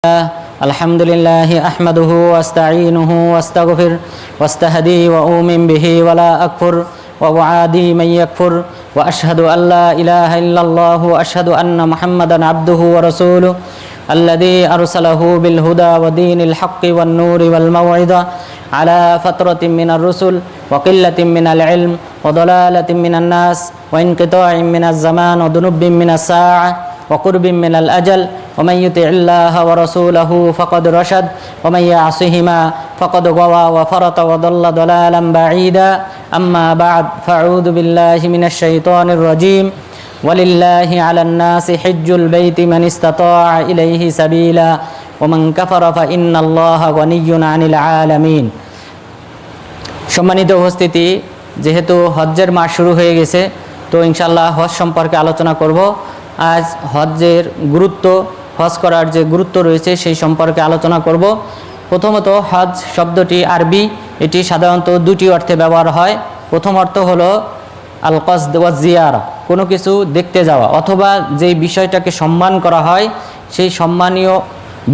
الحمد لله أحمده واستعينه واستغفر واستهدي وأؤمن به ولا أكفر وأعادي من يكفر وأشهد أن لا إله إلا الله وأشهد أن محمدا عبده ورسوله الذي أرسله بالهدى ودين الحق والنور والموعظة على فترة من الرسل وقلة من العلم وضلالة من الناس وانقطاع من الزمان وذنوب من الساعة وقرب من الأجل ومن يطع الله ورسوله فقد رشد ومن يعصهما فقد غوى وفرط وضل ضلالا بعيدا أما بعد فأعوذ بالله من الشيطان الرجيم ولله على الناس حج البيت من استطاع إليه سبيلا ومن كفر فإن الله غني عن العالمين। সম্মানিত উপস্থিতি, যেহেতু হজ্জের মাস শুরু হয়ে গেছে, তো ইনশাআল্লাহ হজ সম্পর্কে আলোচনা করব। আজ হজ্জের গুরুত্ব, হজ করার যে গুরুত্ব রয়েছে সেই সম্পর্কে আলোচনা করব। প্রথমত, হজ শব্দটি আরবি, এটি সাধারণত দুটি অর্থে ব্যবহার হয়। প্রথম অর্থ হলো আল কসদ ওয়াজ জিয়ারা, কোনো কিছু দেখতে যাওয়া, অথবা যেই বিষয়টাকে সম্মান করা হয় সেই সম্মানীয়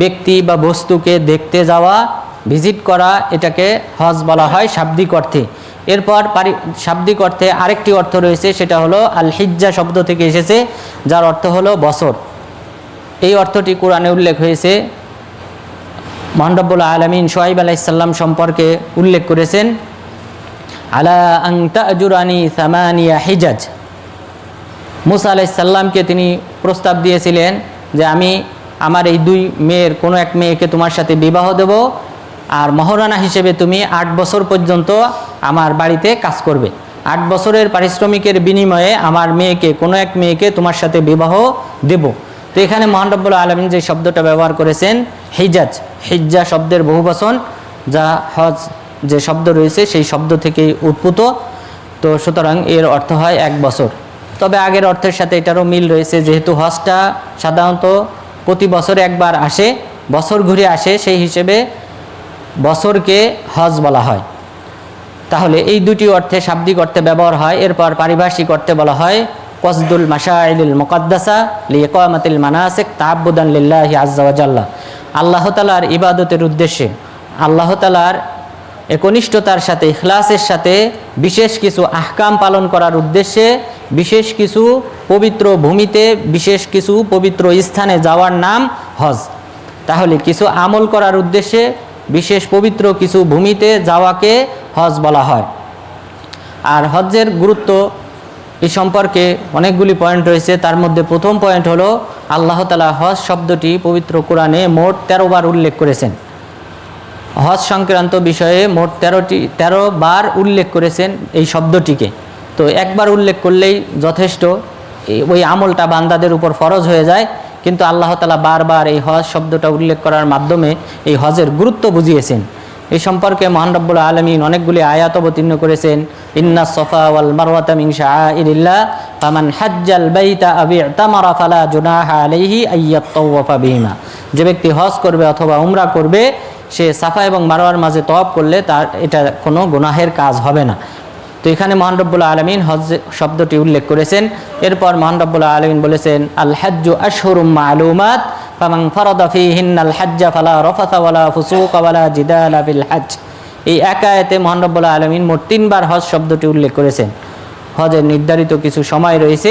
ব্যক্তি বা বস্তুকে দেখতে যাওয়া, ভিজিট করা, এটাকে হজ বলা হয় শাব্দিক অর্থে। এরপর শাব্দিক অর্থে আরেকটি অর্থ রয়েছে, সেটা হলো আল হিজ্জা শব্দ থেকে এসেছে, যার অর্থ হলো বছর। এই অর্থটি কোরআনে উল্লেখ হয়েছে। মহান রব্বুল আলামিন শুআইব আলাইহিস সালাম সম্পর্কে উল্লেখ করেছেন, আলা আন তা'জুরানি সামানিয়া হিজাজ। মুসা আলাইহিস সালামকে তিনি প্রস্তাব দিয়েছিলেন যে আমি আমার এই দুই মেয়ের কোনো এক মেয়েকে তোমার সাথে বিবাহ দেব, আর মহারানা হিসেবে তুমি 8 বছর পর্যন্ত আমার বাড়িতে কাজ করবে। 8 বছরের পারিশ্রমিকের বিনিময়ে আমার মেয়েকে, কোনো এক মেয়েকে তোমার সাথে বিবাহ দেব। তো এখানে মহান রব্বুল আলামিন যে শব্দটা ব্যবহার করেছেন হিজাজ, হিজ্জা শব্দের বহুবচন, যা হজ যে শব্দ রয়েছে সেই শব্দ থেকেই উদ্ভূত। তো সুতরাং এর অর্থ হয় 1 বছর। তবে আগের অর্থের সাথে এটারও মিল রয়েছে, যেহেতু হজটা সাধারণত প্রতি বছরে একবার আসে, বছর ঘুরে আসে, সেই হিসেবে বছরকে হজ বলা হয়। তাহলে এই দুটি অর্থে শাব্দিক অর্থে ব্যবহার হয়। এরপর পারিভাষিক অর্থে বলা হয় কসদুল মাশাইলিল মুকাদ্দাসা লিইকামাতিল মানাসিক তাআব্বুদান লিল্লাহি আযজা ওয়া জাল্লা। আল্লাহ তাআলার ইবাদতের উদ্দেশ্যে, আল্লাহ তাআলার একনিষ্ঠতার সাথে, ইখলাসের সাথে বিশেষ কিছু আহকাম পালন করার উদ্দেশ্যে বিশেষ কিছু পবিত্র ভূমিতে, বিশেষ কিছু পবিত্র স্থানে যাওয়ার নাম হজ। তাহলে কিছু আমল করার উদ্দেশ্যে বিশেষ পবিত্র কিছু ভূমিতে যাওয়াকে হজ বলা হয়। আর হজ্জের গুরুত্ব এই সম্পর্কে অনেকগুলি পয়েন্ট রয়েছে। তার মধ্যে প্রথম পয়েন্ট হলো আল্লাহ তাআলা হজ শব্দটি পবিত্র কোরআনে মোট 13 বার উল্লেখ করেছেন। হজ সংক্রান্ত বিষয়ে মোট 13 বার উল্লেখ করেছেন এই শব্দটিকে। তো একবার উল্লেখ করলেই যথেষ্ট, ওই আমলটা বান্দাদের উপর ফরজ হয়ে যায়। কিন্তু আল্লাহ তাআলা বারবার এই হজ শব্দটা উল্লেখ করার মাধ্যমে এই হজের গুরুত্ব বুঝিয়েছেন। এই সম্পর্কে মহান রব্বুল আলামিন অনেকগুলি আয়াত অবতীর্ণ করেছেন। ইন্নাস সাফা ওয়াল মারওয়াতা মিন শাআইরিল্লাহ ফামান হাজ্জাল বাইতা আও ইতামারা ফালা জুনাহা আলাইহি আইয়াতাওয়াফা বিহিমা। যে ব্যক্তি হজ করবে অথবা উমরা করবে, সে সাফা এবং মারওয়ার মাঝে তওয়াফ করলে তার এটা কোনো গুনাহের কাজ হবে না। তো এখানে মহান রব্বুল আলামিন হজ শব্দটি উল্লেখ করেছেন। এরপর মহান রব্বুল আলামিন বলেছেন আল হাজ্জু আশহুরুম মা'লুমাত ফামান ফারাদা ফীহিন্নাল হাজ্জা ফালা রাফাথা ওয়ালা ফুসুকা ওয়ালা জিদালা ফিল হজ। এই এক আয়াতে মহান রব্বুল আলামিন মোট 3 বার হজ শব্দটি উল্লেখ করেছেন। হজের নির্ধারিত কিছু সময় রয়েছে,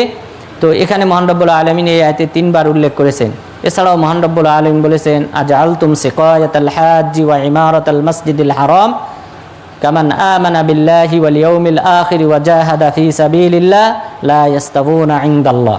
তো এখানে মহান রব্বুল আলামিন এই আয়াতে 3 বার উল্লেখ করেছেন। এছাড়াও মহান রব্বুল আলামিন বলেছেন আজআলতুম সিকায়াতাল হাজ্জি ওয়া ইমারাতাল মাসজিদিল হারাম কামান আমানা বিল্লাহি ওয়াল ইয়াউমিল আখির ওয়া জাহাদা ফি সাবিলিল্লাহ লা ইস্তাবুনা ইনদাল্লাহ।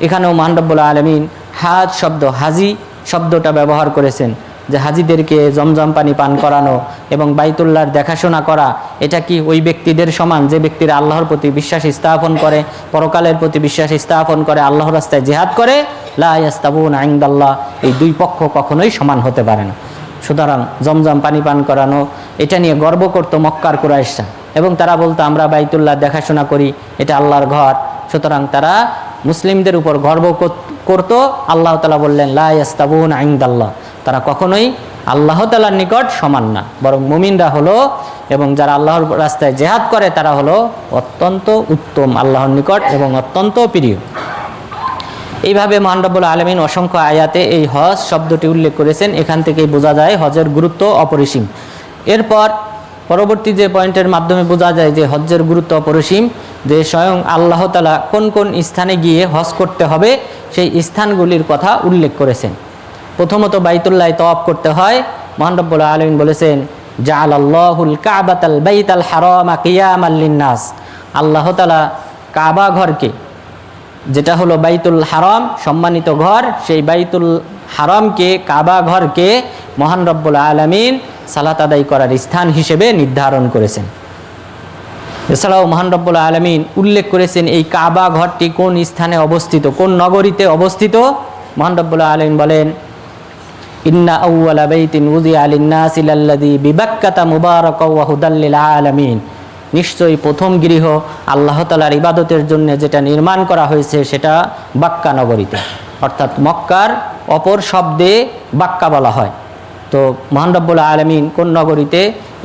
এখানেও মহান রব্বুল আলামিন হাজ শব্দ, হাজি শব্দটা ব্যবহার করেছেন, যে হাজিদেরকে জমজম পানি পান করানো এবং বাইতুল্লাহর দেখাশোনা করা, এটা কি ওই ব্যক্তিদের সমান যে ব্যক্তিরা আল্লাহর প্রতি বিশ্বাস স্থাপন করে, পরকালের প্রতি বিশ্বাস স্থাপন করে, আল্লাহর রাস্তায় জিহাদ করে? লা ইস্তাবুনা ইনদাল্লাহ। এই দুই পক্ষ কখনোই সমান হতে পারে না। সুতরাং জমজম পানি পান করানো, এটা নিয়ে গর্ব করতো মক্কার কুরাইশরা, এবং তারা বলতো আমরা বাইতুল্লাহ দেখাশোনা করি, এটা আল্লাহর ঘর। সুতরাং তারা মুসলিমদের উপর গর্ব করত। আল্লাহ তাআলা বললেন লা ইস্তাবুনা ইনদাল্লাহ, তারা কখনোই আল্লাহ তাআলার নিকট সমান না, বরং মুমিনরা হলো, এবং যারা আল্লাহর রাস্তায় জিহাদ করে তারা হলো অত্যন্ত উত্তম আল্লাহর নিকট এবং অত্যন্ত প্রিয়। এইভাবে মহান রব্বুল আলামিন অসংখ্য আয়াতে এই হজ শব্দটি উল্লেখ করেছেন। এখান থেকেই বোঝা যায় হজের গুরুত্ব অপরিসীম। এরপর পরবর্তী যে পয়েন্টের মাধ্যমে বোঝা যায় যে হজ্জের গুরুত্ব অপরিসীম, যে স্বয়ং আল্লাহ তাআলা কোন কোন স্থানে গিয়ে হজ করতে হবে সেই স্থানগুলির কথা উল্লেখ করেছেন। প্রথমত বাইতুল্লাহ তওয়াফ করতে হয়। মহান রব্বুল আলামিন বলেছেন, জাআলাল্লাহুল কাবাতাল বাইতাল হারামা কিয়ামাল লিন্নাস। আল্লাহ তাআলা কাবা ঘরকে, যেটা হলো বাইতুল হারাম, সম্মানিত ঘর, সেই বাইতুল হারামকে, কাবা ঘরকে মহান রব্বুল আলামিন সালাত আদায় করার স্থান হিসেবে নির্ধারণ করেছেন। এছাড়াও মহান রব্বুল আলামিন উল্লেখ করেছেন এই কাবা ঘরটি কোন স্থানে অবস্থিত, কোন নগরীতে অবস্থিত। মহান রব্বুল আলামিন বলেন, ইন্না আউওয়ালা বাইতিন উযিআ লিন-নাসি লাল্লাযী বিবাক্কাতা মুবারাকাও ওয়া হুদাল লিল আলামিন। নিশ্চয়ই প্রথম গৃহ আল্লাহ তাআলার ইবাদতের জন্য যেটা নির্মাণ করা হয়েছে সেটা বাক্কা নগরীতে, অর্থাৎ মক্কার অপর শব্দে বাক্কা বলা হয়। তো মহান রব্বুল আলামিন কোন নগরীতে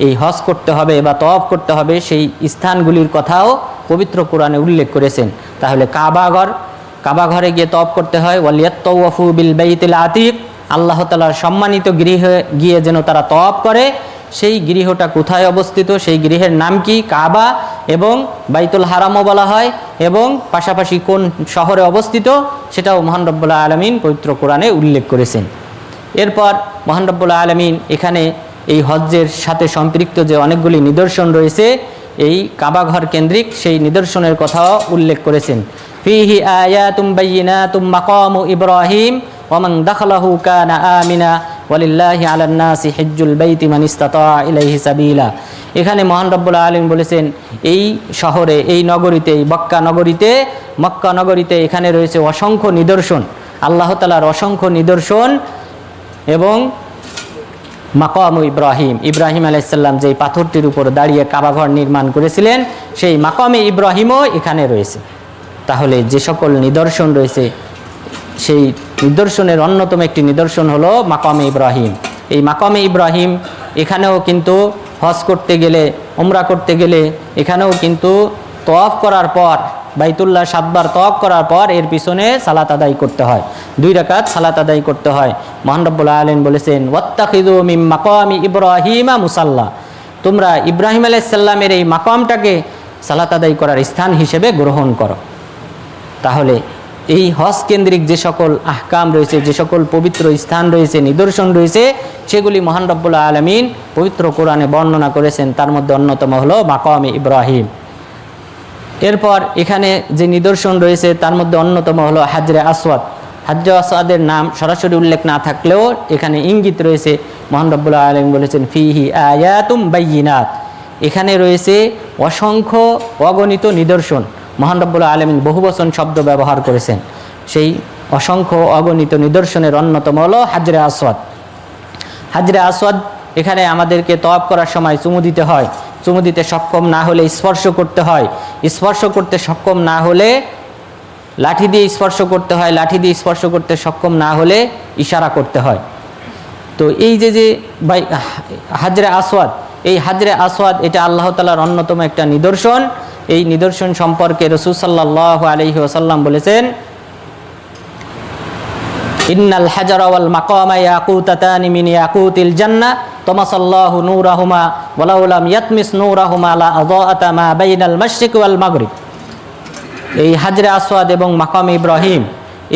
এই হজ করতে হবে বা তওয়াফ করতে হবে সেই স্থানগুলির কথাও পবিত্র কোরআনে উল্লেখ করেছেন। তাহলে কাবা ঘরে গিয়ে তওয়াফ করতে হয়। ওয়ালিয়াত্তাওয়াফু বিল বাইতিল আতিক, আল্লাহ তাআলার সম্মানিত গৃহে গিয়ে যেন তারা তওয়াফ করে। সেই গৃহটা কোথায় অবস্থিত, সেই গৃহের নাম কি? কাবা, এবং বাইতুল হারামও বলা হয়, এবং পাশাপাশি কোন শহরে অবস্থিত সেটাও মহান রব্বুল আলামিন পবিত্র কোরআনে উল্লেখ করেছেন। এরপর মহান রব্বুল আলামিন এখানে এই হজ্জের সাথে সম্পৃক্ত যে অনেকগুলি নিদর্শন রয়েছে এই কাবা ঘর কেন্দ্রিক, সেই নিদর্শনের কথাও উল্লেখ করেছেন। ফিহি আয়াতুম বাইয়িনাতুম মাকামু ইব্রাহিম ওয়া মান দাখালাহু কানা আমিনা ওয়ালিল্লাহি আলান নাসি হিজ্জুল বাইতি মান ইসতাতা ইলাইহি সাবিলা। এখানে মহান রব্বুল আলামিন বলেছেন এই শহরে, এই নগরীতে, এই মক্কা নগরীতে এখানে রয়েছে অসংখ্য নিদর্শন, আল্লাহ তাআলার অসংখ্য নিদর্শন। এবং মাকাম ইব্রাহিম আলাইহিস সালাম যেই পাথরটির উপর দাঁড়িয়ে কাবাঘর নির্মাণ করেছিলেন সেই মাকামে ইব্রাহিমও এখানে রয়েছে। তাহলে যে সকল নিদর্শন রয়েছে সেই নিদর্শনের অন্যতম একটি নিদর্শন হলো মাকামে ইব্রাহিম। এই মাকামে ইব্রাহিম এখানেও কিন্তু হজ করতে গেলে, উমরা করতে গেলে এখানেও কিন্তু তওয়াফ করার পর, বাইতুল্লাহ 7 বার তওয়াফ করার পর এর পিছনে সালাত আদায় করতে হয়, 2 রাকাত সালাত আদায় করতে হয়। মহান রব্বুল আলামিন বলেছেন, ওয়াত্তাখিযু মিন মাকামি ইব্রাহিমা মুসাল্লা, তোমরা ইব্রাহিম আলাইহিস সালামের এই মাকামটাকে সালাত আদায় করার স্থান হিসেবে গ্রহণ করো। তাহলে এই হজ কেন্দ্রিক যে সকল আহকাম রয়েছে, যে সকল পবিত্র স্থান রয়েছে, নিদর্শন রয়েছে, সেগুলি মহান রব্বুল আলামিন পবিত্র কোরআনে বর্ণনা করেছেন। তার মধ্যে অন্যতম হলো মাকামে ইব্রাহিম। এরপর এখানে যে নিদর্শন রয়েছে তার মধ্যে অন্যতম হলো হাজরে আসওয়াদ। হাজরে আসওয়াদের নাম সরাসরি উল্লেখ না থাকলেও এখানে ইঙ্গিত রয়েছে। মহান রব্বুল আলামিন বলেছেন, ফিহি আয়াতুম বাইয়িনাত, এখানে রয়েছে অসংখ্য অগণিত নিদর্শন। মহান রব্বুল আলামিন বহুবচন শব্দ ব্যবহার করেছেন। সেই অসংখ্য অগণিত নিদর্শনের অন্যতম হলো হাজরে আসওয়াদ। হাজরে আসওয়াদ এখানে আমাদেরকে তওয়াফ করার সময় চুমু দিতে হয়। চুমু দিতে সক্ষম না হলে স্পর্শ করতে হয়। স্পর্শ করতে সক্ষম না হলে লাঠি দিয়ে স্পর্শ করতে হয়। লাঠি দিয়ে স্পর্শ করতে সক্ষম না হলে ইশারা করতে হয়। তো এই যে হাজরে আসওয়াদ, এই হাজরে আসওয়াদ এটা আল্লাহ তাআলার অন্যতম একটা নিদর্শন। এই নিদর্শন সম্পর্কে রাসূল সাল্লাল্লাহু আলাইহি ওয়াসাল্লাম বলেছেন, ইন্নাল হাজারা ওয়াল মাকামা ইয়াকুতাতানি মিন ইয়াকুতিল জান্নাহ তামাসাল্লাহু নূরাহুমা ওয়ালাউ লাম ইয়াতমিস নূরাহুমা লা আযাআতা মা বাইনাল মাশরিক ওয়াল মাগরিব। এই হাজরে আসওয়াদ এবং মাকামে ইব্রাহিম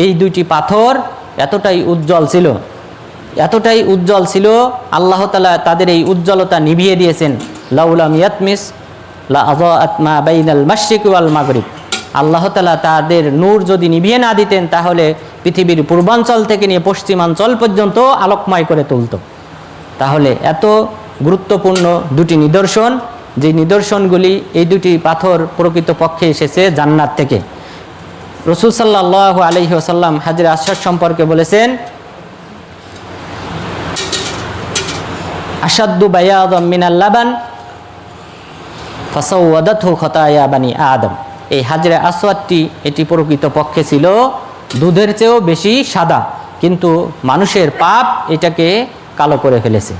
এই দুইটি পাথর এতটাই উজ্জ্বল ছিল, আল্লাহ তাআলা তাদের এই উজ্জ্বলতা নিভিয়ে দিয়েছেন। লাউ লাম ইয়াতমিস লা আযাআত মা বাইনাল মাশরিক ওয়াল মাগরিব। আল্লাহ তাআলা তাদের নূর যদি নিভিয়ে না দিতেন তাহলে পৃথিবীর পূর্বাঞ্চল থেকে নিয়ে পশ্চিমাঞ্চল পর্যন্ত আলোকময় করে তুলত। তাহলে এত গুরুত্বপূর্ণ দুটি নিদর্শন, যে নিদর্শনগুলি এই দুটি পাথর প্রকৃতপক্ষে এসেছে জান্নাত থেকে। রাসূল সাল্লাল্লাহু আলাইহি ওয়াসাল্লাম হাজরে আসওয়াদ সম্পর্কে বলেছেন, আশাদ্দু বায়াদাম মিনাল লাবান ফাসাওয়াদাতহু খাতায়া বানি আদম। এই হাজরে আসওয়াদটি এটি প্রকৃতপক্ষে ছিল দুধের চেয়েও বেশি সাদা, কিন্তু মানুষের পাপ এটাকে কালো করে ফেলেছে।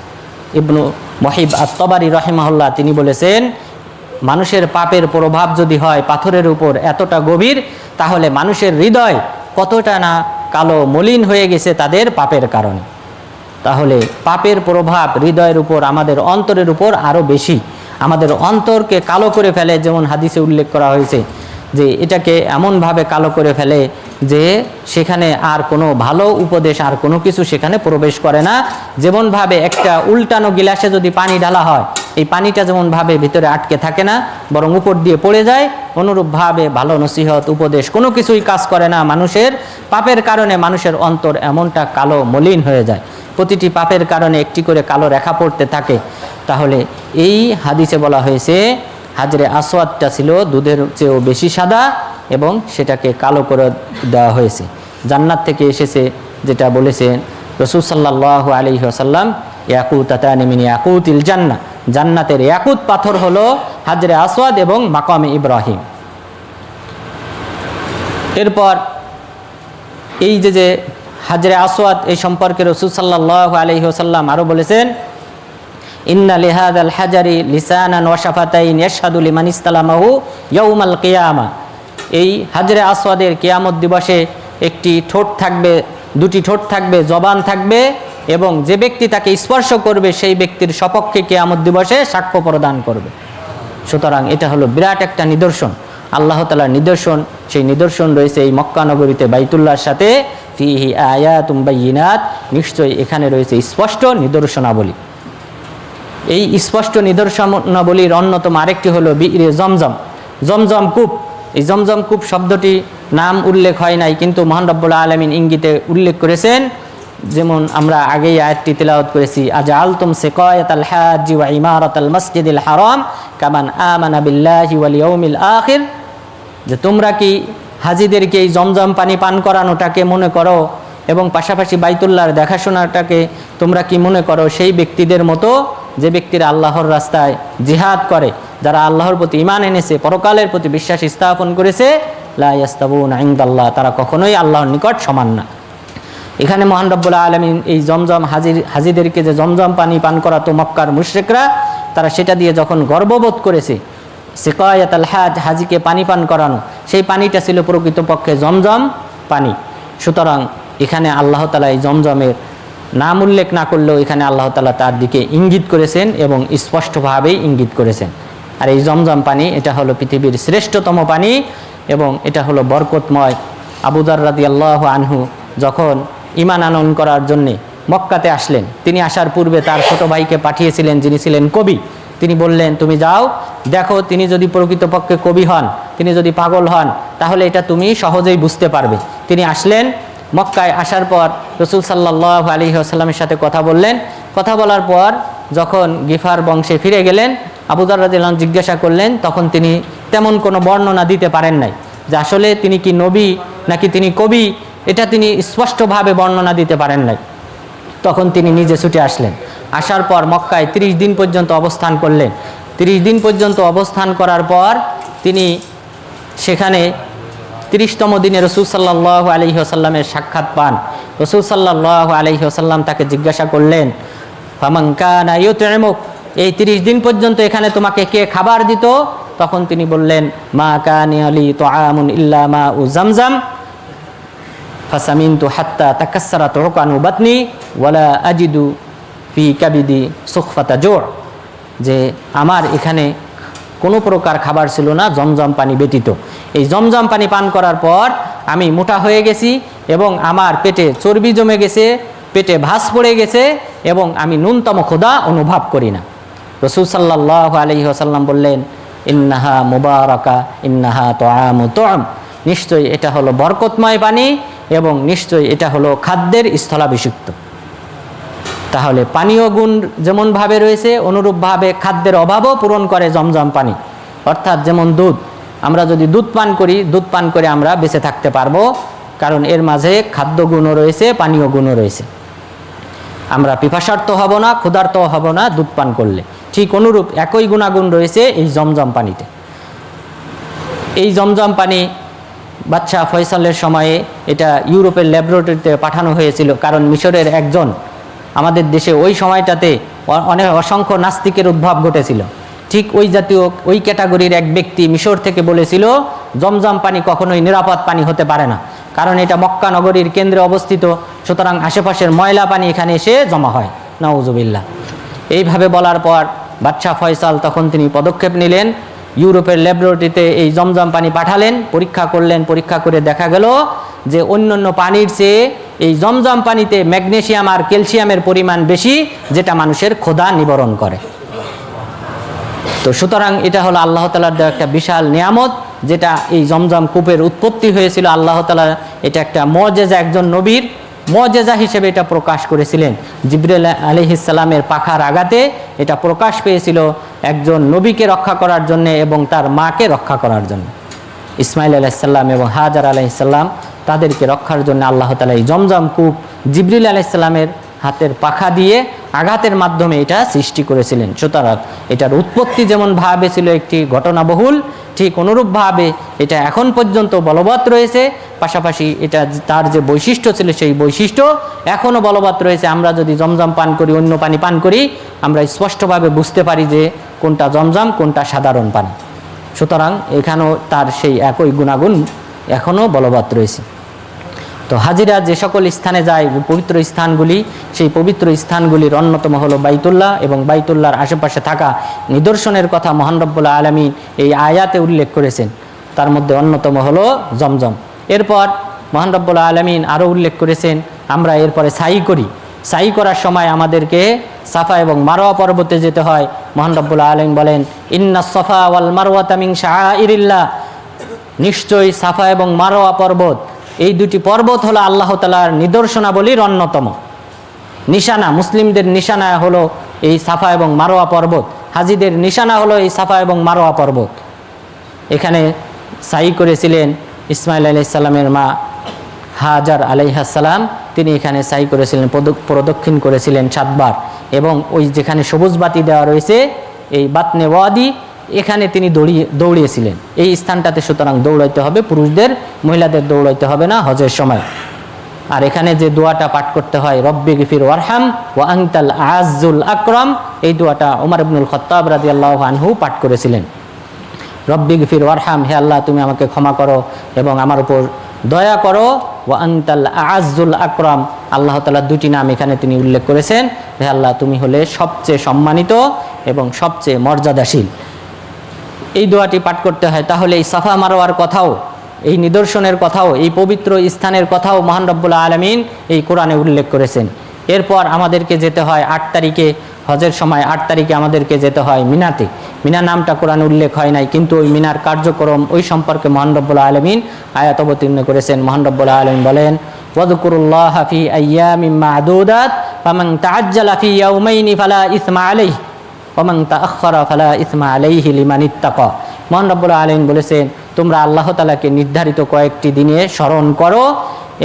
ইবনু মুহিব আত-তাবারি রাহিমাহুল্লাহ তিনি বলেছেন, মানুষের পাপের প্রভাব যদি হয় পাথরের উপর এতটা গভীর, তাহলে মানুষের হৃদয় কতটা না কালো মলিন হয়ে গেছে তাদের পাপের কারণে। তাহলে পাপের প্রভাব হৃদয়ের উপর, আমাদের অন্তরের উপর আরও বেশি, আমাদের অন্তরকে কালো করে ফেলে। যেমন হাদিসে উল্লেখ করা হয়েছে যে এটাকে এমনভাবে কালো করে ফেলে যে সেখানে আর কোনো ভালো উপদেশ, আর কোনো কিছু সেখানে প্রবেশ করে না। যেমনভাবে একটা উল্টানো গিলাসে যদি পানি ঢালা হয়, এই পানিটা যেমনভাবে ভিতরে আটকে থাকে না, বরং উপর দিয়ে পড়ে যায়, অনুরূপভাবে ভালো নসিহত, উপদেশ কোনো কিছুই কাজ করে না। মানুষের পাপের কারণে মানুষের অন্তর এমনটা কালো মলিন হয়ে যায়, প্রতিটি পাপের কারণে একটি করে কালো রেখা পড়তে থাকে। তাহলে এই হাদিসে বলা হয়েছে হাজরে আসওয়াদটা ছিল দুধের চেয়েও বেশি সাদা এবং সেটাকে কালো করে দেওয়া হয়েছে। জান্নাত থেকে এসেছে যেটা বলেছেন রাসূল সাল্লাল্লাহু আলাইহি ওয়াসাল্লাম, ইয়াকুতাতানি মিন ইয়াকুতিল জান্নাহ, জান্নাতের ইয়াকুত পাথর হলো হাজরে আসওয়াদ এবং মাকামে ইব্রাহিম। এরপর এই যে হাজরে আসওয়াদ, এই সম্পর্কে রাসূল সাল্লাল্লাহু আলাইহি ওয়াসাল্লাম আরও বলেছেন, ইন্না লিহাদাল হাজারি লিসানান ওয়া শাফাতাইন ইয়াশহাদু লিমান ইসতালামাহু ইয়াউমাল কিয়ামা। এই হাজরে আসওয়াদের কিয়ামত দিবসে একটি ঠোঁট থাকবে, দুটি ঠোঁট থাকবে, জবান থাকবে, এবং যে ব্যক্তি তাকে স্পর্শ করবে সেই ব্যক্তির সপক্ষে কিয়ামত দিবসে সাক্ষ্য প্রদান করবে। সুতরাং এটা হলো বিরাট একটা নিদর্শন, আল্লাহ তাআলার নিদর্শন। সেই নিদর্শন রয়েছে এই মক্কা নগরীতে বাইতুল্লাহর সাথে, ফিহি আয়াতুম বাইয়িনাত, নিশ্চয়ই এখানে রয়েছে স্পষ্ট নিদর্শনাবলী। এই স্পষ্ট নিদর্শনাবলীর অন্যতম আরেকটি হলো বিইরে জমজম, জমজম কূপ। এই জমজম কূপ শব্দটি নাম উল্লেখ হয় নাই, কিন্তু মহান রব্বুল আলামিন ইঙ্গিতে উল্লেখ করেছেন। যেমন আমরা আগেই আয়াতটি তেলাওয়াত করেছি, আজআলতুম সিকায়াতাল হাজ্জি ওয়া ইমারাতাল মসজিদিল হারাম কামান আমানা বিল্লাহি ওয়াল ইয়াউমিল আখির, যে তোমরা কি হাজিদেরকে এই জমজম পানি পান করানোটাকে মনে করো এবং পাশাপাশি বাইতুল্লাহর দেখাশোনাটাকে তোমরা কি মনে করো সেই ব্যক্তিদের মতো যে ব্যক্তিরা আল্লাহর রাস্তায় জিহাদ করে, যারা আল্লাহর প্রতি ঈমান এনেছে, পরকালের প্রতি বিশ্বাস স্থাপন করেছে, লা ইয়াস্তাবুনা ইনদাল্লাহ, তারা কখনোই আল্লাহর নিকট সমান না। এখানে মহান রব্বুল আলামিন এই জমজম হাজিদেরকে যে জমজম পানি পান করাতো মক্কার মুশরিকরা, তারা সেটা দিয়ে যখন গর্ববোধ করেছে, সিকায়াতুল হাজ, হাজিকে পানি পান করানো, সেই পানিটা ছিল প্রকৃতপক্ষে জমজম পানি। সুতরাং এখানে আল্লাহ তাআলা এই জমজমের নাম উল্লেখ না করলেও এখানে আল্লাহ তাআলা তার দিকে ইঙ্গিত করেছেন এবং স্পষ্টভাবেই ইঙ্গিত করেছেন। আর এই জমজম পানি এটা হলো পৃথিবীর শ্রেষ্ঠতম পানি এবং এটা হলো বরকতময়। আবু যর রাদিয়াল্লাহু আনহু যখন ঈমান আনয়ন করার জন্যে মক্কাতে আসলেন, তিনি আসার পূর্বে তার ছোট ভাইকে পাঠিয়েছিলেন যিনি ছিলেন কবি। তিনি বললেন, তুমি যাও দেখো তিনি যদি প্রকৃতপক্ষে কবি হন, তিনি যদি পাগল হন, তাহলে এটা তুমি সহজেই বুঝতে পারবে। তিনি আসলেন, মক্কায় আসার পর রাসূল সাল্লাল্লাহু আলাইহি ওয়াসাল্লামের সাথে কথা বললেন। কথা বলার পর যখন গিফার বংশে ফিরে গেলেন, আবু যর রাদিয়াল্লাহু আনহু জিজ্ঞাসা করলেন, তখন তিনি তেমন কোনো বর্ণনা দিতে পারেন নাই যে আসলে তিনি কি নবী নাকি তিনি কবি, এটা তিনি স্পষ্টভাবে বর্ণনা দিতে পারেন নাই। তখন তিনি নিজে ছুটে আসলেন। আসার পর মক্কায় 30 দিন পর্যন্ত অবস্থান করলেন। 30 দিন পর্যন্ত অবস্থান করার পর তিনি সেখানে 30তম দিনে রাসূল সাল্লাল্লাহু আলাইহি ওয়াসাল্লামের সাক্ষাৎ পান। রাসূল সাল্লাল্লাহু আলাইহি ওয়াসাল্লাম তাকে জিজ্ঞাসা করলেন, ফামান কানা ইউতইমুক, এই 30 দিন পর্যন্ত এখানে তোমাকে কে খাবার দিত? তখন তিনি বললেন, মা কানা লি তুআমুন ইল্লা মাউ জামজাম ফাসামিনতু হাত্তা তাকাসসারাত উকানু বাতনি ওয়ালা আজিদু ফি কাবিদি সুখফাতা জুর, যে আমার এখানে কোনো প্রকার খাবার ছিল না জমজম পানি ব্যতীত। এই জমজম পানি পান করার পর আমি মোটা হয়ে গেছি এবং আমার পেটে চর্বি জমে গেছে, পেটে ভাঁজ পড়ে গেছে এবং আমি ন্যূনতম ক্ষুধা অনুভব করি না। রাসূল সাল্লাল্লাহু আলাইহি ওয়াসাল্লাম বললেন, ইন্নাহা মুবারাকা ইন্নাহা তুআমু তুআম, নিশ্চয়ই এটা হলো বরকতময় পানি এবং নিশ্চয়ই এটা হলো খাদ্যের স্থলাভিষিক্ত। তাহলে পানীয় গুণ যেমনভাবে রয়েছে, অনুরূপভাবে খাদ্যের অভাবও পূরণ করে জমজম পানি। অর্থাৎ যেমন দুধ, আমরা যদি দুধ পান করি, দুধ পান করে আমরা বেঁচে থাকতে পারবো, কারণ এর মাঝে খাদ্য গুণও রয়েছে, পানীয় গুণও রয়েছে। আমরা পিপাসার্ত হব না, ক্ষুধার্ত হব না দুধ পান করলে। ঠিক অনুরূপ একই গুণাগুণ রয়েছে এই জমজম পানিতে। এই জমজম পানি বাদশাহ ফয়সালের সময়ে এটা ইউরোপের ল্যাবরেটরিতে পাঠানো হয়েছিল, কারণ মিশরের একজন, আমাদের দেশে ওই সময়টাতে অনেক অসংখ্য নাস্তিকের উদ্ভব ঘটেছিল। ঠিক ওই জাতীয় ওই ক্যাটাগরির এক ব্যক্তি মিশর থেকে বলেছিল জমজম পানি কখনোই নিরাপদ পানি হতে পারে না, কারণ এটা মক্কা নগরীর কেন্দ্রে অবস্থিত, সুতরাং আশেপাশের ময়লা পানি এখানে এসে জমা হয়। নাউজুবিল্লাহ। এইভাবে বলার পর বাদশাহ ফয়সাল তখন তিনি পদক্ষেপ নিলেন, ইউরোপের ল্যাবরেটরিতে এই জমজম পানি পাঠালেন, পরীক্ষা করলেন। পরীক্ষা করে দেখা গেল যে অন্যান্য পানির চেয়ে এই জমজম পানিতে ম্যাগনেসিয়াম আর ক্যালসিয়ামের পরিমাণ বেশি, যেটা মানুষের ক্ষুধা নিবারণ করে। তো সুতরাং এটা হলো আল্লাহ তাআলার দেওয়া একটা বিশাল নিয়ামত, যেটা এই জমজম কূপের উৎপত্তি হয়েছিল। আল্লাহ তাআলা এটা একটা মুজিজা, একজন নবীর মুজিজা হিসেবে এটা প্রকাশ করেছিলেন। জিবরাইল আলাইহিস সালামের পাখার আঘাতে এটা প্রকাশ পেয়েছিল একজন নবীকে রক্ষা করার জন্য এবং তার মাকে রক্ষা করার জন্য। ইসমাইল আলাইহিস সালাম এবং হাজার আলাইহিস সালাম তাদেরকে রক্ষার জন্য আল্লাহ তাআলা এই জমজম কূপ জিবরিল আলাইহিস সালামের হাতের পাখা দিয়ে আঘাতের মাধ্যমে এটা সৃষ্টি করেছিলেন। সুতরাং এটার উৎপত্তি যেমন ভাবে ছিল একটি ঘটনাবহুল, ঠিক অনুরূপভাবে এটা এখন পর্যন্ত বলবৎ রয়েছে। পাশাপাশি এটা তার যে বৈশিষ্ট্য ছিল সেই বৈশিষ্ট্য এখনও বলবৎ রয়েছে। আমরা যদি জমজম পান করি, অন্য পানি পান করি, আমরা স্পষ্টভাবে বুঝতে পারি যে কোনটা জমজম, কোনটা সাধারণ পানি। সুতরাং এখানেও তার সেই একই গুণাগুণ এখনও বলবৎ রয়েছে। তো হাজিরা যে সকল স্থানে যায়, পবিত্র স্থানগুলি, সেই পবিত্র স্থানগুলির অন্যতম হলো বাইতুল্লাহ, এবং বাইতুল্লাহর আশেপাশে থাকা নিদর্শনের কথা মহান রব্বুল আলামিন এই আয়াতে উল্লেখ করেছেন। তার মধ্যে অন্যতম হলো জমজম। এরপর মহান রব্বুল আলামিন আরও উল্লেখ করেছেন আমরা এরপরে সাই করি। সাই করার সময় আমাদেরকে সাফা এবং মারওয়া পর্বতে যেতে হয়। মহান রব্বুল আলামিন বলেন, ইন্নাস সাফা ওয়াল মারওয়াতা মিন শাআইরিল্লাহ, নিশ্চয়ই সাফা এবং মারওয়া পর্বত, এই দুটি পর্বত হলো আল্লাহ তাআলার নিদর্শনাবলীর অন্যতম নিশানা। মুসলিমদের নিশানা হলো এই সাফা এবং মারওয়া পর্বত, হাজিদের নিশানা হলো এই সাফা এবং মারওয়া পর্বত। এখানে সাই করেছিলেন ইসমাইল আলাইহিস সালামের মা হাজার আলাইহিস সালাম, তিনি এখানে সাই করেছিলেন, প্রদক্ষিণ করেছিলেন 7 বার। এবং ওই যেখানে সবুজ বাতি দেওয়া রয়েছে এই বাতনে ওয়াদি, এখানে তিনি দৌড়িয়েছিলেন এই স্থানটাতে। সুতরাং দৌড়াইতে হবে পুরুষদের, মহিলাদের দৌড়াইতে হবে না হজের সময়। আর এখানে যে দোয়াটা পাঠ করতে হয়, রব্বি গফির ওয়ারহাম ওয়া আনতাল আযুল আকরাম, এই দোয়াটা ওমর ইবনুল খাত্তাব রাদিয়াল্লাহু আনহু পাঠ করেছিলেন। রব্বি গফির ওয়ারহাম, হে আল্লাহ তুমি আমাকে ক্ষমা করো এবং আমার উপর দয়া করো। ওয়া আনতাল আযুল আকরাম, আল্লাহ তাআলার দুটি নাম এখানে তিনি উল্লেখ করেছেন। হে আল্লাহ তুমি হলে সবচেয়ে সম্মানিত এবং সবচেয়ে মর্যাদাশীল। এই দোয়াটি পাঠ করতে হয়। তাহলে এই সাফা মারওয়ার কথাও, এই নিদর্শনের কথাও, এই পবিত্র স্থানের কথাও মহান রব্বুল আলামিন এই কোরআনে উল্লেখ করেছেন। এরপর আমাদেরকে যেতে হয় 8 তারিখে, হজের সময় 8 তারিখে আমাদেরকে যেতে হয় মিনাতে। মিনা নামটা কোরআনে উল্লেখ হয় নাই, কিন্তু ওই মিনার কার্যক্রম ওই সম্পর্কে মহান রব্বুল আলামিন আয়াত অবতীর্ণ করেছেন। মহান রব্বুল আলামিন বলেন, ওয়াযকুরুল্লাহা ফি আইয়ামিন মা'দুদাত ফামান তাআজ্জালা ফি ইয়াওমাইনি ফালা ইসমা আলাইহি ওয়া মান তাআখারা ফালা ইসমা আলাইহি লিমান ইত্তাকা। মহান রব্বুল আলামিন বলেছেন, তোমরা আল্লাহ তাআলাকে নির্ধারিত কয়েকটি দিনে স্মরণ করো,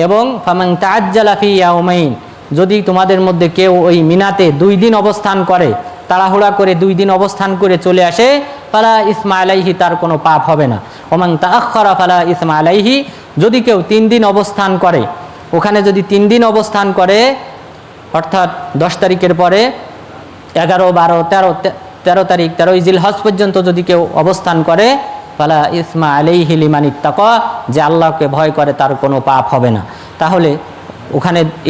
এবং ফামান তাআজ্জালা ফি ইয়াওমাইন, যদি তোমাদের মধ্যে কেউ ওই মিনাতে 2 দিন অবস্থান করে, তাড়াহুড়া করে 2 দিন অবস্থান করে চলে আসে, ফালা ইসমা আলাইহি, তার কোনো পাপ হবে না। ওমান তাআখারা ফালা ইসমা আলাইহি, যদি কেউ 3 দিন অবস্থান করে, ওখানে যদি 3 দিন অবস্থান করে, অর্থাৎ 10 তারিখের পরে 11, 12, 13 তারিখ, 13ই জিলহজ পর্যন্ত যদি কেউ অবস্থান করে, ফালা ইসমা আলাইহি লিমান ইত্তাকা, যে আল্লাহকে ভয় করে তার কোনো পাপ হবে না। তাহলে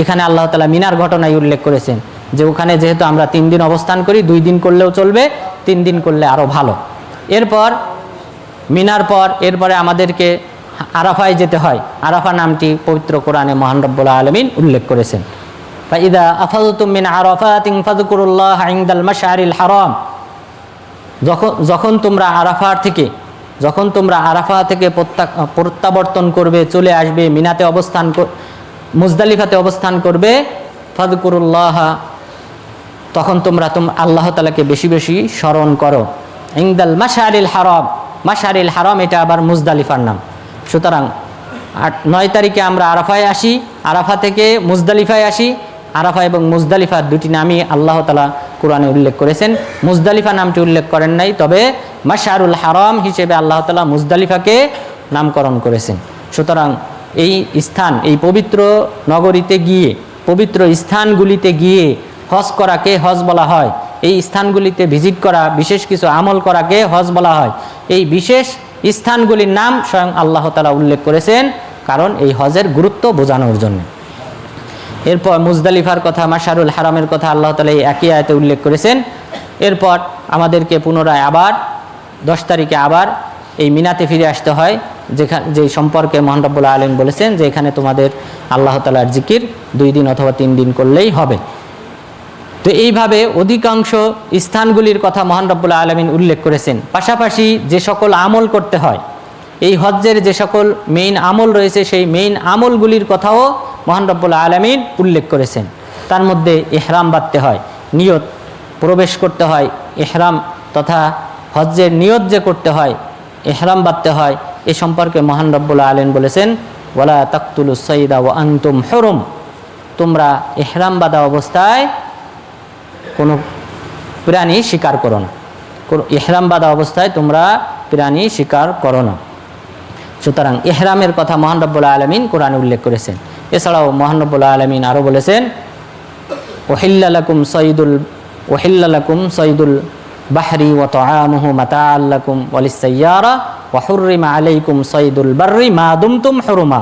এখানে আল্লাহ তাআলা মিনার ঘটনায় উল্লেখ করেছেন যে ওখানে যেহেতু আমরা 3 দিন অবস্থান করি, 2 দিন করলেও চলবে, 3 দিন করলে আরও ভালো। এরপর মিনার পর এরপরে আমাদেরকে আরাফায় যেতে হয়। আরাফা নামটি পবিত্র কোরআনে মহান রব্বুল আলামিন উল্লেখ করেছেন। ফাইদা আফাযতুম মিন আরাফাতিন ফাযকুরুল্লাহা ইনদাল মাশআরিল হারাম, যখন তোমরা আরাফা থেকে প্রত্যাবর্তন করবে, চলে আসবে, মিনাতে মুজদালিফাতে অবস্থান করবে, ফাযকুরুল্লাহা, তখন তোমরা আল্লাহ তাআলাকে বেশি বেশি স্মরণ করো। ইনদাল মাশআরিল হারাম, মাশআরিল হারাম এটা আবার মুজদালিফার নাম। সুতরাং 9 তারিখে আমরা আরাফায় আসি, আরাফা থেকে মুজদালিফায় আসি। আরাফা এবং মুজদালিফার 2টি নামই আল্লাহ তাআলা কোরআনে উল্লেখ করেছেন। মুজদালিফা নামটি উল্লেখ করেন নাই, তবে মাশআরুল হারাম হিসেবে আল্লাহ তাআলা মুজদালিফাকে নামকরণ করেছেন। সুতরাং এই স্থান, এই পবিত্র নগরীতে গিয়ে, পবিত্র স্থানগুলিতে গিয়ে হজ করাকে হজ বলা হয়। এই স্থানগুলিতে ভিজিট করা, বিশেষ কিছু আমল করাকে হজ বলা হয়। এই বিশেষ স্থানগুলির নাম স্বয়ং আল্লাহ তাআলা উল্লেখ করেছেন। কারণ এই হজের গুরুত্ব বোঝানোর জন্য। এরপর মুজদালিফার কথা, মাশারুল হারামের কথা আল্লাহ তাআলা এই একই আয়াতে উল্লেখ করেছেন। এরপর আমাদেরকে পুনরায় আবার 10 তারিখে আবার এই মিনাতে ফিরে আসতে হয়, যে সম্পর্কে মহান রব্বুল আলামিন বলেছেন যে এখানে তোমাদের আল্লাহ তাআলার জিকির 2 দিন অথবা 3 দিন করলেই হবে। তো এইভাবে অধিকাংশ স্থানগুলির কথা মহান রব্বুল আলামিন উল্লেখ করেছেন। পাশাপাশি যে সকল আমল করতে হয়, এই হজ্জের যে সকল মেইন আমল রয়েছে সেই মেইন আমলগুলির কথাও মহান রব্বুল আলামিন উল্লেখ করেছেন। তার মধ্যে ইহরাম বাঁধতে হয়, নিয়ত প্রবেশ করতে হয়, ইহরাম তথা হজ্জের নিয়ত যে করতে হয়, ইহরাম বাঁধতে হয়, এ সম্পর্কে মহান রব্বুল আলামিন বলেছেন ওয়ালা তাকতুলুস সাইদা ওয়া আনতুম হুরুম, তোমরা ইহরাম বাঁধা অবস্থায় কোনো প্রাণী শিকার করো না, ইহরাম বাঁধা অবস্থায় তোমরা প্রাণী শিকার করো না। সুতরাং ইহরামের কথা মহান রব্বুল আলামিন কোরআনে উল্লেখ করেছেন। এছাড়াও মহান রব্বুল আলামিন আরও বলেছেন উহিল্লা লাকুম সাইদুল বাহরি ওয়া তাআমুহু মাতাআল লাকুম ওয়ালিস-সাইয়ারা ওয়া হুররিমা আলাইকুম সাইদুল বাররি মা দুমতুম হুরুমা।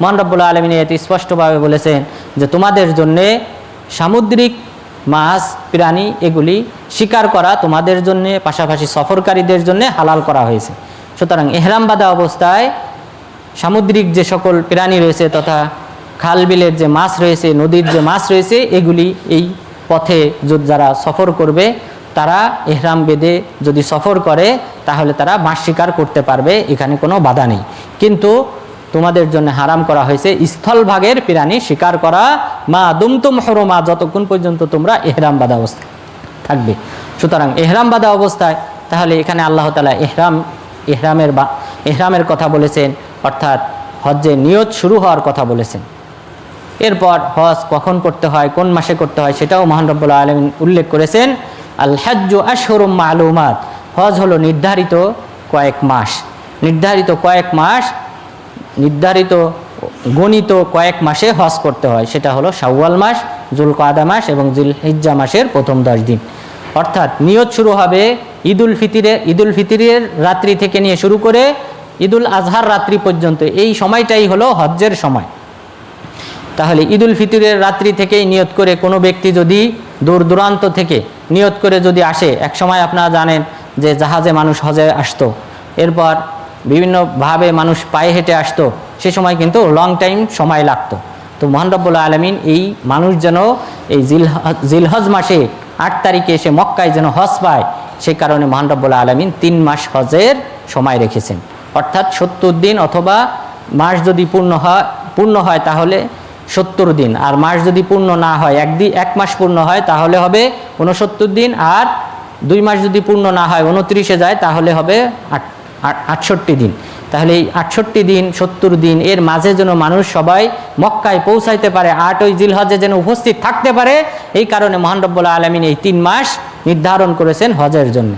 মহান রব্বুল আলামিন এটি স্পষ্টভাবে বলেছেন যে তোমাদের জন্যে সামুদ্রিক মাছ প্রাণী এগুলি শিকার করা তোমাদের জন্য, পাশাপাশি সফরকারীদের জন্য হালাল করা হয়েছে। সুতরাং ইহরাম বাঁধা অবস্থায় সামুদ্রিক যে সকল প্রাণী রয়েছে তথা খাল বিলের যে মাছ রয়েছে, নদীর যে মাছ রয়েছে, এগুলি এই পথে যারা সফর করবে তারা ইহরাম বেঁধে যদি সফর করে তাহলে তারা মাছ শিকার করতে পারবে, এখানে কোনো বাধা নেই। কিন্তু তোমাদের জন্য হারাম করা হয়েছে স্থলভাগের প্রাণী শিকার করা মা দুমতুম হুরুমা, যতক্ষণ পর্যন্ত তোমরা ইহরাম বাঁধা অবস্থায় থাকবে। সুতরাং ইহরাম বাঁধা অবস্থায় তাহলে এখানে আল্লাহ তাআলা ইহরামের কথা বলেছেন, অর্থাৎ হজ্জের নিয়ত শুরু হওয়ার কথা বলেছেন। এরপর হজ কখন করতে হয়, কোন মাসে করতে হয়, সেটাও মহান রব্বুল আলামিন উল্লেখ করেছেন। আল হজ্জু আশহুরুম মালুমাত, হজ হলো নির্ধারিত কয়েক মাস, নির্ধারিত গণিত কয়েক মাসে হজ করতে হয়। সেটা হলো শাওয়াল মাস, যুলকাদা মাস এবং জিলহিজ্জা মাসের প্রথম 10 দিন। অর্থাৎ নিয়ত শুরু হবে ঈদুল ফিতরের রাত্রি থেকে নিয়ে শুরু করে ঈদুল আজহার রাত্রি পর্যন্ত, এই সময়টাই হলো হজ্জের সময়। তাহলে ঈদুল ফিতরের রাত্রি থেকেই নিয়ত করে কোনো ব্যক্তি যদি দূর দূরান্ত থেকে নিয়ত করে যদি আসে, এক সময় আপনারা জানেন যে জাহাজে মানুষ হজে আসতো, এরপর বিভিন্নভাবে মানুষ পায়ে হেঁটে আসতো, সে সময় কিন্তু লং টাইম সময় লাগতো। তো মহান রব্বুল আলামিন এই মানুষ যেন এই জিলহজ মাসে 8 তারিখে এসে মক্কায় যেন হজ পায়, সে কারণে মহান রব্বুল আলামিন 3 মাস হজের সময় রেখেছেন। অর্থাৎ 70 দিন, অথবা মাস যদি পূর্ণ হয় তাহলে 70 দিন, আর মাস যদি পূর্ণ না হয়, এক মাস পূর্ণ হয় তাহলে হবে 69 দিন, আর 2 মাস যদি পূর্ণ না হয় 29-এ যায় তাহলে হবে 68 দিন। তাহলে এই 68 দিন 70 দিন এর মাঝে যেন মানুষ সবাই মক্কায় পৌঁছাইতে পারে, 8 জিলহজে যেন উপস্থিত থাকতে পারে, এই কারণে মহান রব্বুল আলামিন এই 3 মাস নির্ধারণ করেছেন হজের জন্য।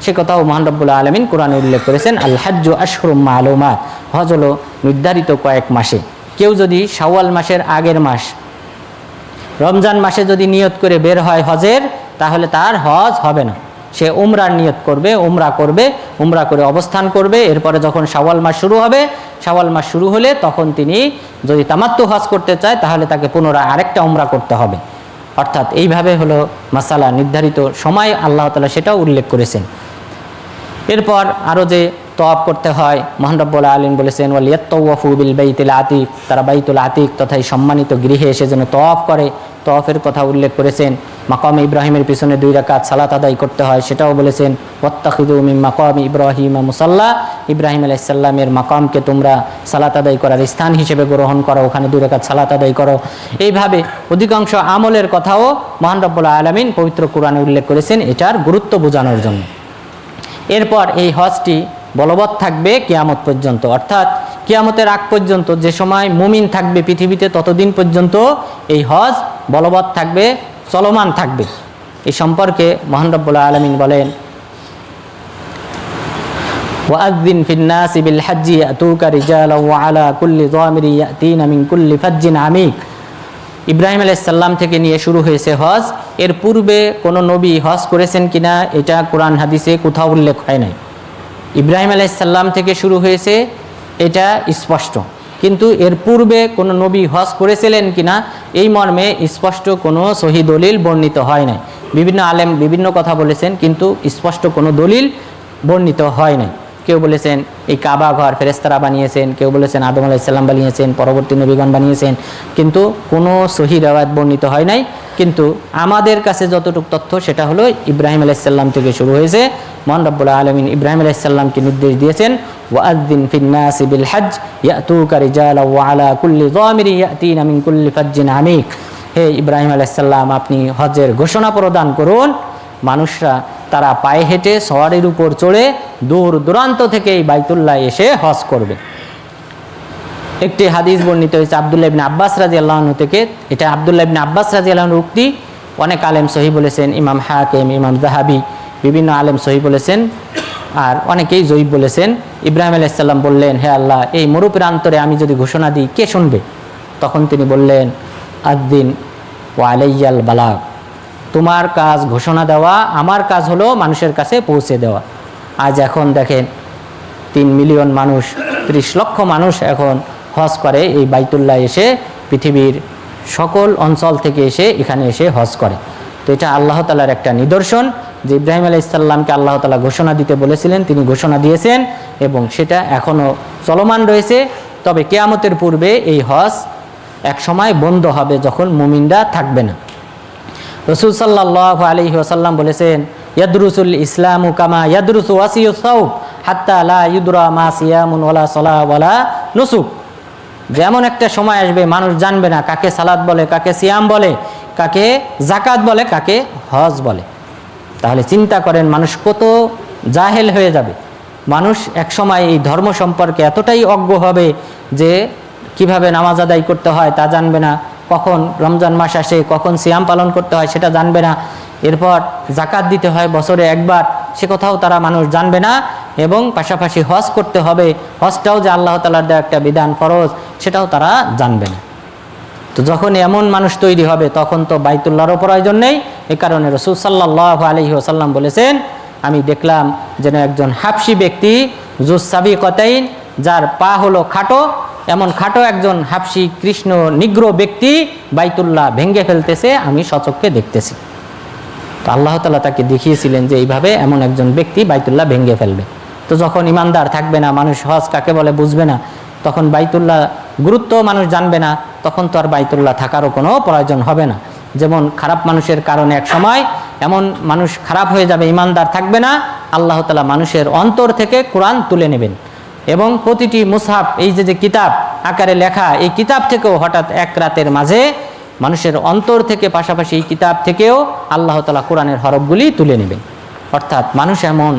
সে কথাও মহান রব্বুল আলামিন কোরআনে উল্লেখ করেছেন আল হজ্জু আশহুরুম মালুমাত, হজ হলো নির্ধারিত কয়েক মাসে। কেউ যদি শাওয়াল মাসের আগের মাস রমজান মাসে যদি নিয়ত করে বের হয় হজের, তাহলে তার হজ হবে না। সে উমরার নিয়ত করবে, উমরা করে অবস্থান করবে। এরপরে যখন শাওয়াল মাস শুরু হবে, শাওয়াল মাস শুরু হলে তখন তিনি যদি তামাত্তু হজ করতে চায় তাহলে তাকে পুনরায় আরেকটা উমরা করতে হবে। অর্থাৎ এইভাবে হলো মাসালা, নির্ধারিত সময় আল্লাহ তাআলা সেটাও উল্লেখ করেছেন। এরপর আরও যে তওয়াফ করতে হয়, মহান রব্বুল আলামিন বলেছেন ওয়ালিয়াত্তাওয়াফু বিল বাইতিল আতিক, তারা বাইতুল আতিক তথা এই সম্মানিত গৃহে এসে যেন তওয়াফ করে, তওয়াফের কথা উল্লেখ করেছেন। মাকাম ইব্রাহিমের পিছনে 2 রাকাত সালাত আদায় করতে হয়, সেটাও বলেছেন ওয়াত্তাখিযু মিন মাকাম ইব্রাহিম মুসাল্লা, ইব্রাহিম আলাইহিস সালামের মাকামকে তোমরা সালাত আদায় করার স্থান হিসেবে গ্রহণ করো, ওখানে 2 রাকাত সালাত আদায় করো। এইভাবে অধিকাংশ আমলের কথাও মহান রব্বুল আলামিন পবিত্র কোরআনে উল্লেখ করেছেন এটার গুরুত্ব বোঝানোর জন্য। এরপর এই হজটি বলবৎ থাকবে কিয়ামত পর্যন্ত, অর্থাৎ কিয়ামতের আগ পর্যন্ত, যে সময় মুমিন থাকবে পৃথিবীতে ততদিন পর্যন্ত এই হজ বলবৎ থাকবে, চলমান থাকবে। এই সম্পর্কে মহান রব্বুল আলামিন বলেন ওয়াআযযিন ফিন-নাসি বিল-হাজ্জি ইয়াতুকা রিজালান ওয়া আলা কুল্লি যামিরিন ইয়াতিনা মিন কুল্লি ফাজ্জিন আমিক। ইব্রাহিম আলাইহিস সালাম থেকে নিয়ে শুরু হয়েছে হজ। এর পূর্বে কোনো নবী হজ করেছেন কিনা এটা কোরআন হাদিসে কোথাও উল্লেখ হয় নাই। ইব্রাহিম আলাইহিস সালাম থেকে শুরু হয়েছে এটা স্পষ্ট, কিন্তু এর পূর্বে কোনো নবী হজ করেছিলেন কিনা এই মর্মে স্পষ্ট কোনো সহি দলিল বর্ণিত হয় নাই। বিভিন্ন আলেম বিভিন্ন কথা বলেছেন, কিন্তু স্পষ্ট কোনো দলিল বর্ণিত হয় নাই। কেউ বলেছেন এই কাবা ঘর ফেরেশতারা বানিয়েছেন, কেউ বলেছেন আদম আলাইহিস সালাম বানিয়েছেন, পরবর্তী নবীগণ বানিয়েছেন, কিন্তু কোনো সহি রিওয়ায়াত বর্ণিত হয় নাই। কিন্তু আমাদের কাছে যতটুকু তথ্য সেটা হলো ইব্রাহিম আলাইহিস সালাম থেকে শুরু হয়েছে। মহান রব্বুল আলামিন ইব্রাহিম আলাইহিস সালামকে নির্দেশ দিয়েছেন, ওয়াআযযিন ফিন নাসি বিল হজ্জ ইয়াতুকা রিজালান ওয়া আলা কুল্লি যামিরিন ইয়াতিনা মিন কুল্লি ফাজ্জিন আমিক। হে ইব্রাহিম আলাইহিস সালাম, আপনি হজের ঘোষণা প্রদান করুন, মানুষরা তারা পায়ে হেঁটে সওয়ারির উপর চড়ে দূর দূরান্ত থেকে এই বাইতুল্লাহ এসে হজ করবে। একটি হাদিস বর্ণিত হয়েছে আব্দুল্লাহ ইবনে আব্বাস রাদিয়াল্লাহু আনহু থেকে। এটা আব্দুল্লাহ ইবনে আব্বাস রাদিয়াল্লাহু আনহুর উক্তি। অনেক আলেম সহি বলেছেন, ইমাম হাকিম, ইমাম যাহাবি, বিভিন্ন আলেম সহি বলেছেন, আর অনেকেই জয়ীফ বলেছেন। ইব্রাহিম আলাইহিস সালাম বললেন, হে আল্লাহ, এই মরুপ্রান্তরে আমি যদি ঘোষণা দিই কে শুনবে? তখন তিনি বললেন, আদ্দিন ওয়া আলাইয়াল বালাগ, তোমার কাজ ঘোষণা দেওয়া, আমার কাজ হলো মানুষের কাছে পৌঁছে দেওয়া। আজ এখন দেখেন 3 মিলিয়ন মানুষ, 30 লক্ষ মানুষ এখন হজ করে এই বাইতুল্লাহ এসে, পৃথিবীর সকল অঞ্চল থেকে এসে এখানে এসে হজ করে। তো এটা আল্লাহ তাআলার একটা নিদর্শন যে ইব্রাহিম আলাইহিস সালামকে আল্লাহ তাআলা ঘোষণা দিতে বলেছিলেন, তিনি ঘোষণা দিয়েছেন এবং সেটা এখনও চলমান রয়েছে। তবে কিয়ামতের পূর্বে এই হজ এক সময় বন্ধ হবে, যখন মুমিনরা থাকবে না। রাসূল সাল্লাল্লাহু আলাইহি ওয়াসাল্লাম বলেছেন, ইয়াদরুসুল ইসলামু কামা ইয়াদরুসু ওয়াসিয়ুস সাওব হাত্তা লা ইউদরা মা সিয়ামুন ওয়ালা সালাহ ওয়ালা নুসুক। যেমন একটা সময় আসবে মানুষ জানবে না কাকে সালাত বলে, কাকে সিয়াম বলে, কাকে যাকাত বলে, কাকে হজ বলে। তাহলে চিন্তা করেন মানুষ কত জাহেল হয়ে যাবে। মানুষ এক সময় এই ধর্ম সম্পর্কে এতটাই অজ্ঞ হবে যে কিভাবে নামাজ আদায় করতে হয় তা জানবে না, কখন রমজান মাস আসে, কখন সিয়াম পালন করতে হয় সেটা জানবে না, এরপর যাকাত দিতে হয় বছরে একবার, সে কথাও তারা মানুষ জানবে না, এবং পাশাপাশি হজ করতে হবে, হজটাও যে আল্লাহ তাআলার দেওয়া একটা বিধান ফরজ সেটাও তারা জানবে না। তো যখন এমন মানুষ তৈরি হবে তখন তো বাইতুল্লাহরও প্রয়োজন নেই। এ কারণে রাসূল সাল্লাল্লাহু আলাইহি ওয়াসাল্লাম বলেছেন, আমি দেখলাম যেন একজন হাবশী ব্যক্তি জুস সাবিকাতাইন, যার পা হলো খাটো, এমন খাটো একজন হাবশী কৃষ্ণ নিগ্র ব্যক্তি বাইতুল্লাহ ভেঙে ফেলতেছে, আমি সচক্ষে দেখতেছি। তো আল্লাহ তাআলা তাকে দেখিয়েছিলেন যে এইভাবে এমন একজন ব্যক্তি বাইতুল্লাহ ভেঙে ফেলবে। তো যখন ইমানদার থাকবে না, মানুষ হজ কাকে বলে বুঝবে না, তখন বাইতুল্লাহ গুরুত্ব মানুষ জানবে না, তখন তো আর বাইতুল্লাহ থাকারও কোনো প্রয়োজন হবে না। যেমন খারাপ মানুষের কারণে এক সময় এমন মানুষ খারাপ হয়ে যাবে, ইমানদার থাকবে না, আল্লাহ তাআলা মানুষের অন্তর থেকে কোরআন তুলে নেবেন, এবং প্রতিটি মুসহাফ, এই যে কিতাব আকারে লেখা, এই কিতাব থেকেও হঠাৎ এক রাতের মাঝে মানুষের অন্তর থেকে, পাশাপাশি এই কিতাব থেকেও আল্লাহ তাআলা কোরআনের হরফগুলি তুলে নেবেন। অর্থাৎ মানুষ এমন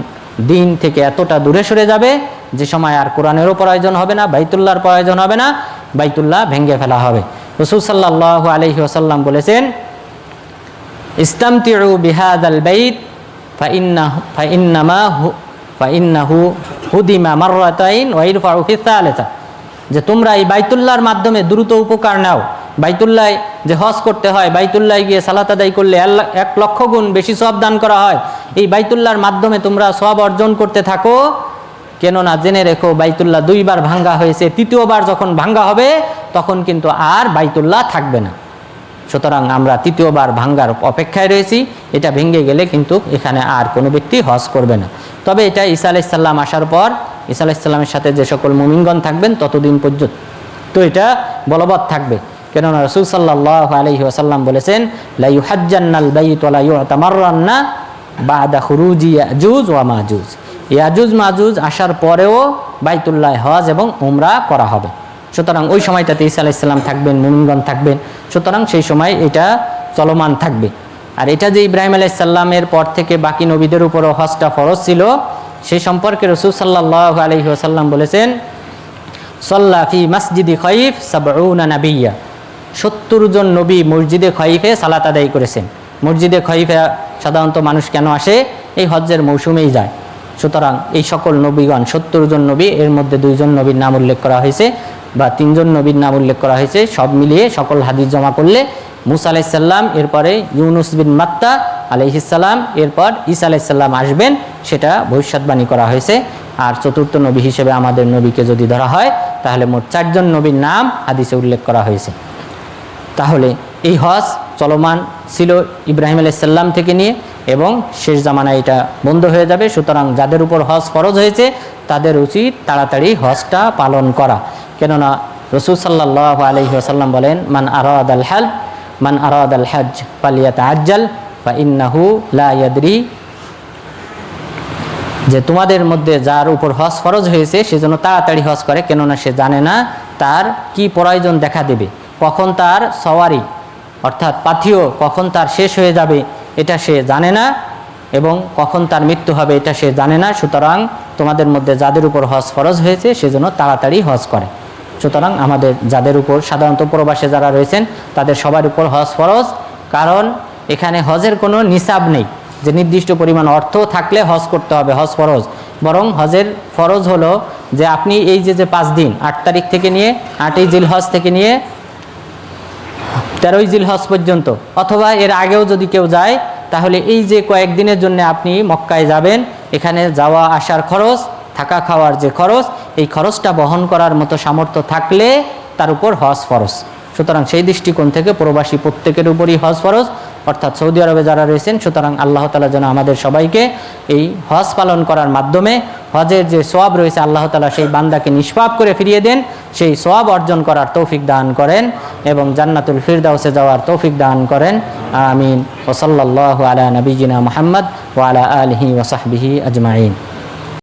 দিন থেকে এতটা দূরে সরে যাবে যে সময় আর কোরআনেরও প্রয়োজন হবে না, বাইতুল্লাহর প্রয়োজন হবে না, বাইতুল্লাহ ভেঙে ফেলা হবে। রাসূল সাল্লাল্লাহু আলাইহি ওয়াসাল্লাম বলেছেন, ইস্তামতিউ বিহাদাল বাইত ফাইন্নাহু হুদিমা মাররাতাইন ওয়া ইরফাউ ফি সালিসা, যে তোমরা এই বাইতুল্লাহর মাধ্যমে দ্রুত উপকার নাও। বাইতুল্লাহ যে হজ করতে হয়, বাইতুল্লাহ গিয়ে সালাত আদায় করলে 1 লক্ষ গুণ বেশি সওয়াব দান করা হয়। এই বাইতুল্লাহর মাধ্যমে তোমরা সওয়াব অর্জন করতে থাকো, কেননা জেনে রেখো বাইতুল্লাহ 2 বার ভাঙ্গা হয়েছে, 3য় বার যখন ভাঙ্গা হবে তখন কিন্তু আর বাইতুল্লাহ থাকবে না। সুতরাং আমরা 3য় বার ভাঙ্গার অপেক্ষায় রয়েছি। এটা ভেঙে গেলে কিন্তু এখানে আর কোনো ব্যক্তি হজ করবে না। তবে এটা ঈসা আলাইহিস সালাম আসার পর, ঈসা আলাইহিস সালামের সাথে যে সকল মুমিনগণ থাকবেন ততদিন পর্যন্ত তো এটা বলবৎ থাকবে। কেননা রাসূল সাল্লাল্লাহু আলাইহি ওয়াসাল্লাম বলেছেন, লা ইউহাজ্জান্নাল বাইত ওয়া লা ইউতামাররান্না বাদা খুরুজি ইয়াজুজ ওয়া মাজুজ। ইয়াজুজ মাজুজ আসার পরেও বাইতুল্লাহ হজ এবং উমরা করা হবে। সুতরাং ওই সময়টাতে ঈসা আলাইহিস সালাম থাকবেন, মুমিনগণ থাকবেন, সুতরাং সেই সময় এটা চলমান থাকবে। আর এটা যে ইব্রাহিম আলাইহিস সালামের পর থেকে বাকি নবীদের উপরও হজটা ফরজ ছিল, সেই সম্পর্কে রাসূল সাল্লাল্লাহু আলাইহি ওয়াসাল্লাম বলেছেন, সাল্লা ফি মসজিদি খাইফ 70 নাবিয়্যা, 70 জন নবী মসজিদে খাইফে সালাত আদায় করেছেন। মসজিদে খাইফে সাধারণত মানুষ কেন আসে? এই হজ্জের মৌসুমেই যায়। সুতরাং এই সকল নবীগণ 70 জন নবী, এর মধ্যে 2 জন নবীর নাম উল্লেখ করা হয়েছে বা 3 জন নবীর নাম উল্লেখ করা হয়েছে। সব মিলিয়ে সকল হাদিস জমা করলে মুসা আলাইহিস সালাম, এরপরে ইউনুস বিন মাত্তা আলাইহিস সালাম, এরপর ঈসা আলাইহিস সালাম আসবেন, সেটা ভবিষ্যৎবাণী করা হয়েছে। আর 4র্থ নবী হিসেবে আমাদের নবীকে যদি ধরা হয় তাহলে মোট 4 জন নবীর নাম হাদিসে উল্লেখ করা হয়েছে। তাহলে এই হজ চলমান ছিল ইব্রাহিম আলাইহিস সালাম থেকে নিয়ে এবং শেষ জামানায় এটা বন্ধ হয়ে যাবে। সুতরাং যাদের উপর হজ ফরজ হয়েছে তাদের উচিত তাড়াতাড়ি হজটা পালন করা। কেননা রাসূল সাল্লাল্লাহু আলাইহি ওয়াসাল্লাম বলেন, মান আরাদাল হজ ফালিয়াতাআজ্জাল ফা ইন্নাহু লা ইয়াদরি, যে তোমাদের মধ্যে যার উপর হজ ফরজ হয়েছে সে যেন তাড়াতাড়ি হজ করে, কেননা সে জানে না তার কি প্রয়োজন দেখা দেবে, কখন তার সওয়ারি অর্থাৎ পাথিও কখন তার শেষ হয়ে যাবে এটা সে জানে না, এবং কখন তার মৃত্যু হবে এটা সে জানে না। সুতরাং তোমাদের মধ্যে যাদের উপর হজ ফরজ হয়েছে সেজন্য তাড়াতাড়ি হজ করে। সুতরাং আমাদের যাদের উপর সাধারণত প্রবাসে যারা রয়েছেন তাদের সবার উপর হজ ফরজ, কারণ এখানে হজের কোনো নিসাব নেই যে নির্দিষ্ট পরিমাণ অর্থ থাকলে হজ করতে হবে, হজ ফরজ। বরং হজের ফরজ হলো যে আপনি এই যে 5 দিন 8 তারিখ থেকে নিয়ে 8ই জিলহজ থেকে নিয়ে 13ই জিলহজ পর্যন্ত, অথবা এর আগেও যদি কেউ যায় তাহলে এই যে কয়েকদিনের জন্য আপনি মক্কায় যাবেন, এখানে যাওয়া আসার খরচ, থাকা খাওয়ার যে খরচ, এই খরচটা বহন করার মতো সামর্থ্য থাকলে তার উপর হজ ফরজ। সুতরাং সেই দৃষ্টিকোণ থেকে প্রবাসী প্রত্যেকের উপরই হজ ফরজ, অর্থাৎ সৌদি আরবে যারা রয়েছেন। সুতরাং আল্লাহ তাআলা যেন আমাদের সবাইকে এই হজ পালন করার মাধ্যমে হজের যে সওয়াব রয়েছে আল্লাহ তাআলা সেই বান্দাকে নিষ্পাপ করে ফিরিয়ে দেন, সেই সওয়াব অর্জন করার তৌফিক দান করেন এবং জান্নাতুল ফিরদাউসে যাওয়ার তৌফিক দান করেন। আমিন। ওয়া সাল্লাল্লাহু আলা নবিয়িনা মুহাম্মদ ওয়া আলা আলিহি ওয়া সাহবিহি আজমাইন।